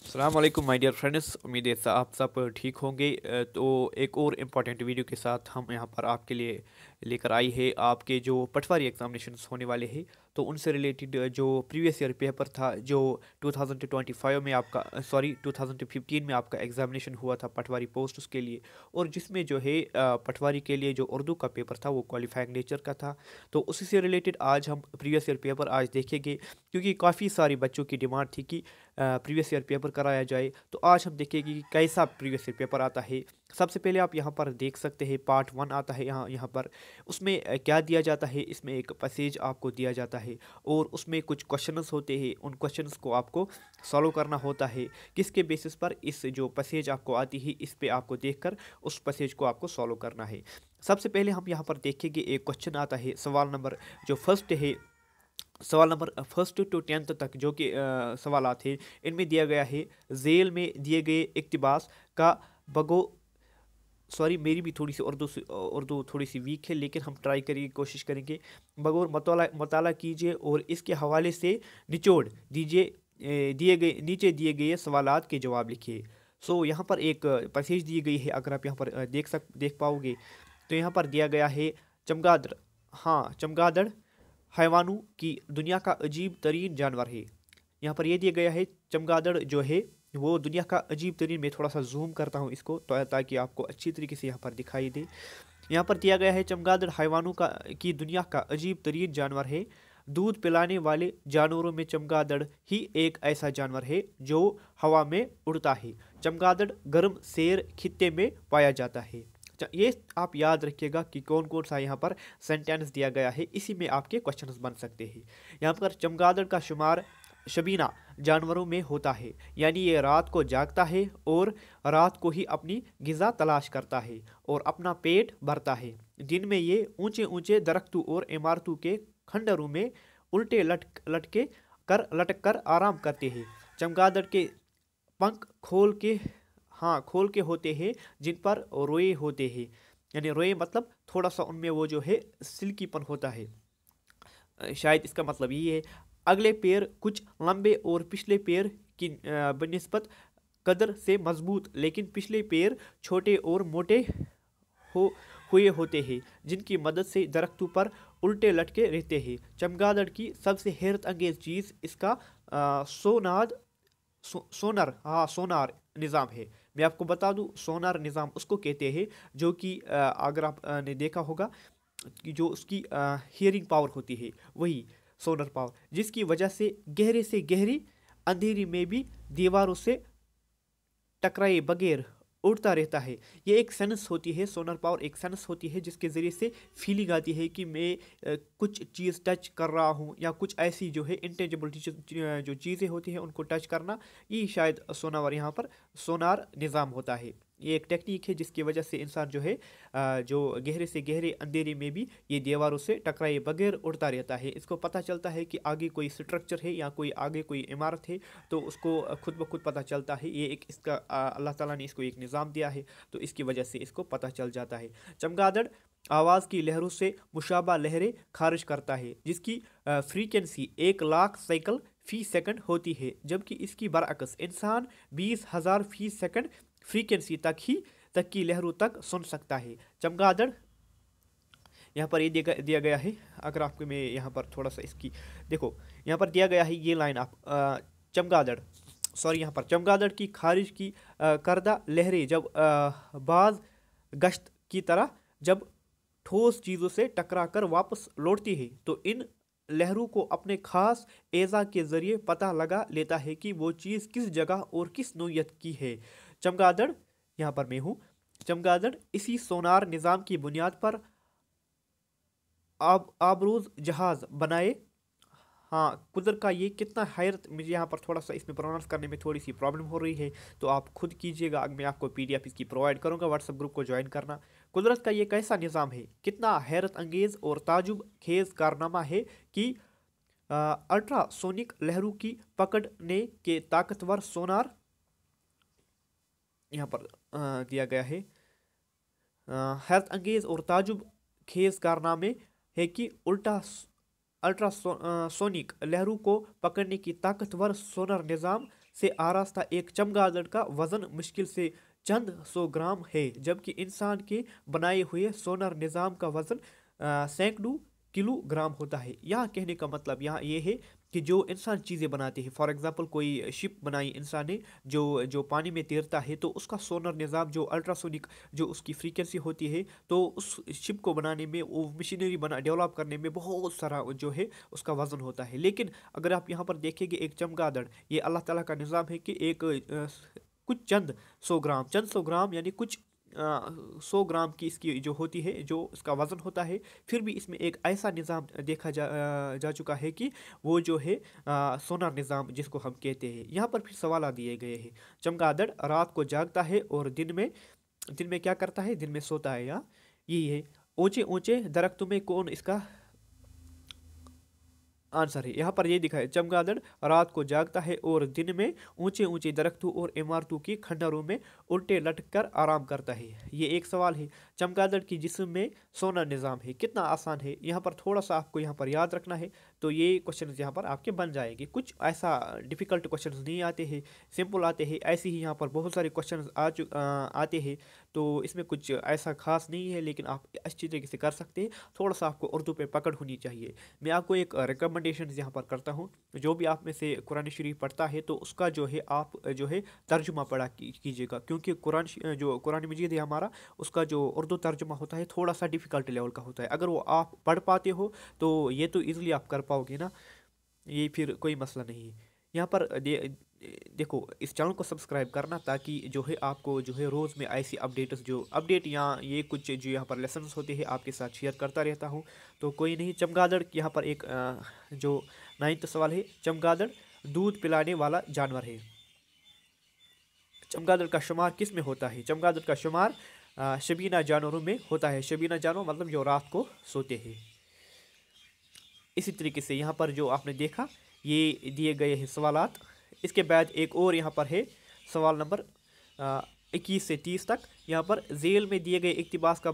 अस्सलाम वालेकुम my dear friends. उम्मीद है आप सब ठीक होंगे। तो एक और इम्पॉर्टेंट वीडियो के साथ हम यहाँ पर आपके लिए लेकर आई है आपके जो पटवारी एग्जामिनेशंस होने वाले हैं, तो उनसे रिलेटेड जो प्रीवियस ईयर पेपर था जो 2025 में आपका 2015 में आपका एग्जामिनेशन हुआ था पटवारी पोस्ट उसके लिए, और जिसमें जो है पटवारी के लिए जो उर्दू का पेपर था वो क्वालिफाइंग नेचर का था। तो उसी से रिलेटेड आज हम प्रीवियस ईयर पेपर आज देखेंगे, क्योंकि काफ़ी सारी बच्चों की डिमांड थी कि प्रीवियस ईयर पेपर कराया जाए। तो आज हम देखेंगे कि कैसा प्रीवियस ईयर पेपर आता है। सबसे पहले आप यहाँ पर देख सकते हैं पार्ट 1 आता है यहाँ पर। उसमें क्या दिया जाता है, इसमें एक पैसेज आपको दिया जाता है और उसमें कुछ क्वेश्चंस होते हैं। उन क्वेश्चंस को आपको सॉल्व करना होता है। किसके बेसिस पर इस जो पैसेज आपको आती है इस पे आपको देखकर उस पैसेज को आपको सॉल्व करना है। सबसे पहले हम यहाँ पर देखेंगे एक क्वेश्चन आता है, सवाल नंबर जो फर्स्ट है, सवाल नंबर फर्स्ट टू 10th तक जो कि सवालात थे, इनमें दिया गया है झेल में दिए गए इक्तिबास का बगो सॉरी मेरी भी थोड़ी सी उर्दू थोड़ी सी वीक है, लेकिन हम ट्राई करेंगे, कोशिश करेंगे। बगौर मताला कीजिए और इसके हवाले से निचोड़ दीजिए दिए गए नीचे दिए गए सवालात के जवाब लिखिए। सो यहाँ पर एक पैसेज दी गई है, अगर आप यहाँ पर देख पाओगे तो यहाँ पर दिया गया है चमगादड़। हाँ, चमगादड़ हैवानों की दुनिया का अजीब तरीन जानवर है। यहाँ पर ये दिया गया है चमगादड़ जो है वो दुनिया का अजीब तरीन, मैं थोड़ा सा जूम करता हूँ इसको तो ताकि आपको अच्छी तरीके से यहाँ पर दिखाई दे। यहाँ पर दिया गया है चमगादड़ हैवानों की दुनिया का अजीब तरीन जानवर है। दूध पिलाने वाले जानवरों में चमगादड़ ही एक ऐसा जानवर है जो हवा में उड़ता है। चमगादड़ गर्म सेर खित्ते में पाया जाता है। ये आप याद रखिएगा कि कौन कौन सा यहाँ पर सेंटेंस दिया गया है, इसी में आपके क्वेश्चंस बन सकते हैं। यहाँ पर चमगादड़ का शुमार शबीना जानवरों में होता है, यानी ये रात को जागता है और रात को ही अपनी गिज़ा तलाश करता है और अपना पेट भरता है। दिन में ये ऊंचे ऊंचे दरख्तों और इमारतों के खंडरों में उल्टे लटक कर आराम करते हैं। चमगादड़ के पंख खोल के होते हैं जिन पर रोए होते हैं, यानी रोए मतलब थोड़ा सा उनमें वो जो है सिल्कीपन होता है, शायद इसका मतलब ये है। अगले पैर कुछ लंबे और पिछले पैर की बनिस्बत कदर से मजबूत, लेकिन पिछले पैर छोटे और मोटे हुए होते हैं, जिनकी मदद से दरख्तों पर उल्टे लटके रहते हैं। चमगादड़ की सबसे हैरत अंगेज चीज़ इसका सोनार निज़ाम है। मैं आपको बता दूं, सोनार निज़ाम उसको कहते हैं जो कि अगर आप ने देखा होगा कि जो उसकी हियरिंग पावर होती है वही सोनर पावर, जिसकी वजह से गहरी अंधेरी में भी दीवारों से टकराए बगैर उड़ता रहता है। ये एक सेंस होती है, सोनर पावर एक सेंस होती है जिसके ज़रिए से फीलिंग आती है कि मैं कुछ चीज़ टच कर रहा हूँ, या कुछ ऐसी जो है इंटेंजिबल जो चीज़ें होती हैं उनको टच करना, ये शायद सोनार निज़ाम होता है। ये एक टेक्निक है जिसकी वजह से इंसान जो है जो गहरे से गहरे अंधेरे में भी ये दीवारों से टकराए बगैर उड़ता रहता है। इसको पता चलता है कि आगे कोई स्ट्रक्चर है या आगे कोई इमारत है, तो उसको खुद ब खुद पता चलता है। ये एक इसका अल्लाह ताला ने इसको एक निज़ाम दिया है, तो इसकी वजह से इसको पता चल जाता है। चमगादड़ आवाज़ की लहरों से मुशाबा लहरें खारिज करता है, जिसकी फ्रीक्वेंसी 1,00,000 साइकिल फी सेकंड होती है, जबकि इसकी बरअक्स इंसान 20,000 फी सेकंड फ्रीक्वेंसी तक की लहरों तक सुन सकता है। चमगादड़ यहाँ पर ये दिया गया है, अगर आपको मैं यहाँ पर थोड़ा सा इसकी देखो, यहाँ पर दिया गया है ये लाइन आप यहाँ पर चमगादड़ की खारिज की करदा लहरें जब बाज गश्त की तरह जब ठोस चीज़ों से टकरा कर वापस लौटती है, तो इन लहरों को अपने खास एज़ा के ज़रिए पता लगा लेता है कि वो चीज़ किस जगह और किस नौइयत की है। चमगादड़, यहाँ पर मैं हूँ, चमगादड़ इसी सोनार निज़ाम की बुनियाद पर आबरूज जहाज़ बनाए। हाँ, कुदरत का ये कितना हैरत, मुझे यहाँ पर थोड़ा सा इसमें प्रोनाउंस करने में थोड़ी सी प्रॉब्लम हो रही है, तो आप खुद कीजिएगा। मैं आपको पीडीएफ इसकी प्रोवाइड करूँगा, व्हाट्सएप ग्रुप को ज्वाइन करना। कुदरत का ये कैसा निज़ाम है, कितना हैरत अंगेज़ और ताजुब खेज़ कारनामा है कि अल्ट्रासोनिक लहरों की पकड़ने के ताकतवर सोनार, यहाँ पर दिया गया है हैरत अंगेज़ और ताजुब खेज़ कारनामे है कि अल्ट्रासोनिक लहरों को पकड़ने की ताकतवर सोनर निज़ाम से आरास्ता एक चमगादड़ का वजन मुश्किल से चंद 100 ग्राम है, जबकि इंसान के बनाए हुए सोलर निज़ाम का वजन सैकड़ों किलोग्राम होता है। यहाँ कहने का मतलब यहाँ ये है कि जो इंसान चीज़ें बनाते हैं, फॉर एग्जांपल कोई शिप बनाई इंसान ने जो जो पानी में तैरता है, तो उसका सोनर निज़ाम जो अल्ट्रासोनिक जो उसकी फ्रीक्वेंसी होती है, तो उस शिप को बनाने में, वो मशीनरी बना डेवलप करने में बहुत सारा जो है उसका वज़न होता है। लेकिन अगर आप यहाँ पर देखेंगे एक चमगादड़, ये अल्लाह ताला का निज़ाम है कि एक कुछ चंद 100 ग्राम यानी कुछ 100 ग्राम की इसकी जो होती है, जो इसका वज़न होता है। फिर भी इसमें एक ऐसा निज़ाम देखा जा चुका है कि वो जो है सोनार निज़ाम जिसको हम कहते हैं। यहाँ पर फिर सवाल दिए गए हैं। चमगादड़ रात को जागता है और दिन में क्या करता है? दिन में सोता है। या यही है। ऊंचे ऊंचे दरख्तों में कौन इसका आंसर है? यहाँ पर ये दिखा है, चमगादड़ रात को जागता है और दिन में ऊंचे ऊंचे दरख्तों और इमारतों की खंडरों में उल्टे लटक कर आराम करता है। ये एक सवाल है। चमगादड़ की जिस्म में सोना निज़ाम है। कितना आसान है। यहाँ पर थोड़ा सा आपको यहाँ पर याद रखना है, तो ये क्वेश्चन यहाँ पर आपके बन जाएंगे। कुछ ऐसा डिफ़िकल्ट क्वेश्चन नहीं आते हैं, सिंपल आते हैं। ऐसे ही यहाँ पर बहुत सारे क्वेश्चन आते हैं, तो इसमें कुछ ऐसा खास नहीं है, लेकिन आप अच्छी तरीके से कर सकते हैं। थोड़ा सा आपको उर्दू पे पकड़ होनी चाहिए। मैं आपको एक रिकमेंडेशन यहाँ पर करता हूँ, जो भी आप में से कुरान शरीफ पढ़ता है, तो उसका जो है आप जो है तर्जुमा पढ़ा कीजिएगा, क्योंकि जो कुरान मजीद है हमारा, उसका जो उर्दू तर्जुमा होता है थोड़ा सा डिफ़िकल्ट लेवल का होता है। अगर वो आप पढ़ पाते हो तो ये तो ईज़िली आप कर पाओगे ना, ये फिर कोई मसला नहीं है। यहाँ पर देखो, इस चैनल को सब्सक्राइब करना, ताकि जो है आपको जो है रोज़ में ऐसी अपडेट यहाँ ये कुछ जो यहाँ पर लेसन्स होते हैं आपके साथ शेयर करता रहता हूँ। तो कोई नहीं। चमगादड़ यहाँ पर एक जो 9th सवाल है, चमगादड़ दूध पिलाने वाला जानवर है। चमगादड़ का शुमार किस में होता है? चमगादड़ का शुमार शबीना जानवरों में होता है। शबीना जानवर मतलब जो रात को सोते हैं। इसी तरीके से यहाँ पर जो आपने देखा, ये दिए गए हैं सवालात। इसके बाद एक और यहाँ पर है सवाल नंबर 21 से 30 तक। यहाँ पर झेल में दिए गए इक्तिबास का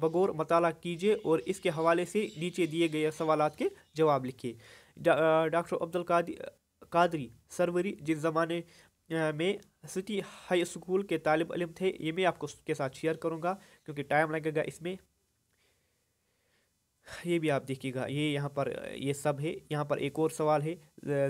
बगौर मताला कीजिए और इसके हवाले से नीचे दिए गए सवालात के जवाब लिखिए। डॉक्टर अब्दुल कादरी सरवरी जिस ज़माने में सिटी हाई स्कूल के तालिब इल्म थे, ये मैं आपको के साथ शेयर करूँगा क्योंकि टाइम लगेगा इसमें। ये भी आप देखिएगा, ये यहाँ पर ये सब है। यहाँ पर एक और सवाल है,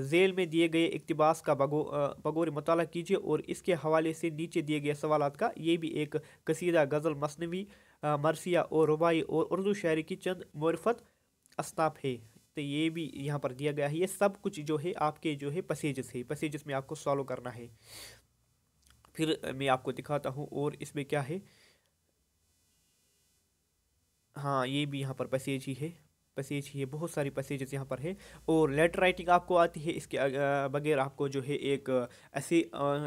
झेल में दिए गए इक्तिबास का बगौर मुताला कीजिए और इसके हवाले से नीचे दिए गए सवालात का। ये भी एक कसीदा, गज़ल, मसनवी, मरसिया और रुबाई और उर्दू शायरी की चंद मुरफ़त अस्नाफ है। तो ये भी यहाँ पर दिया गया है। ये सब कुछ जो है आपके जो है पैसेजेस है, पैसेजेस में आपको सॉल्व करना है। फिर मैं आपको दिखाता हूँ और इसमें क्या है। हाँ, ये भी यहाँ पर पैसेज ही है, पैसेज ही है। बहुत सारी पैसेजेस यहाँ पर है। और लेटर राइटिंग आपको आती है, इसके बगैर आपको जो है एक ऐसे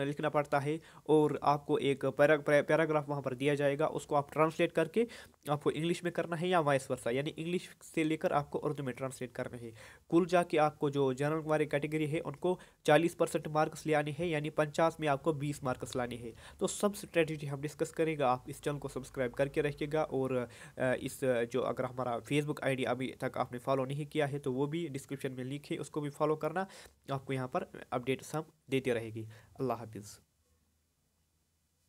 लिखना पड़ता है और आपको एक पैराग्राफ वहाँ पर दिया जाएगा, उसको आप ट्रांसलेट करके आपको इंग्लिश में करना है या वाइस वर्सा, यानी इंग्लिश से लेकर आपको उर्दू में ट्रांसलेट करना है। कुल जाके आपको जो जनरल वाले कैटेगरी है उनको 40% मार्क्स ले आने हैं, यानी 50 में आपको 20 मार्क्स लाने हैं। तो सब स्ट्रेटजी हम डिस्कस करेंगे। आप इस चैनल को सब्सक्राइब करके रखिएगा और इस जो अगर हमारा फेसबुक आईडी अभी तक आपने फॉलो नहीं किया है तो वो भी डिस्क्रिप्शन में लिंक है, उसको भी फॉलो करना। आपको यहाँ पर अपडेट्स हम देते रहेगी। अल्लाह हाफिज़।